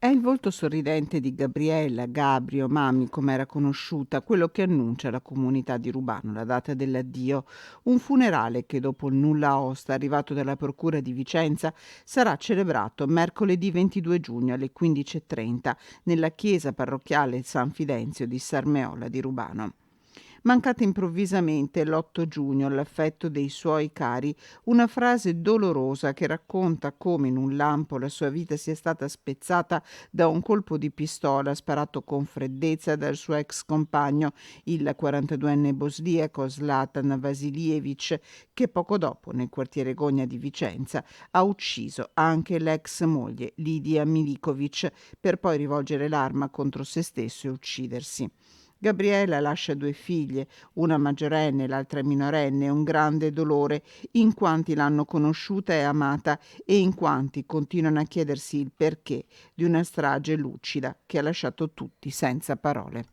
È il volto sorridente di Gabriella, Gabrio, Mami, come era conosciuta, quello che annuncia alla comunità di Rubano la data dell'addio. Un funerale che, dopo il nulla osta arrivato dalla procura di Vicenza, sarà celebrato mercoledì 22 giugno alle 15:30 nella chiesa parrocchiale San Fidenzio di Sarmeola di Rubano. Mancata improvvisamente l'8 giugno all'affetto dei suoi cari una frase dolorosa che racconta come in un lampo la sua vita sia stata spezzata da un colpo di pistola sparato con freddezza dal suo ex compagno, il 42enne bosniaco Zlatan Vasiljevic, che poco dopo, nel quartiere Gogna di Vicenza, ha ucciso anche l'ex moglie Lidia Milikovic per poi rivolgere l'arma contro se stesso e uccidersi. Gabriela lascia due figlie, una maggiorenne e l'altra minorenne, un grande dolore in quanti l'hanno conosciuta e amata e in quanti continuano a chiedersi il perché di una strage lucida che ha lasciato tutti senza parole.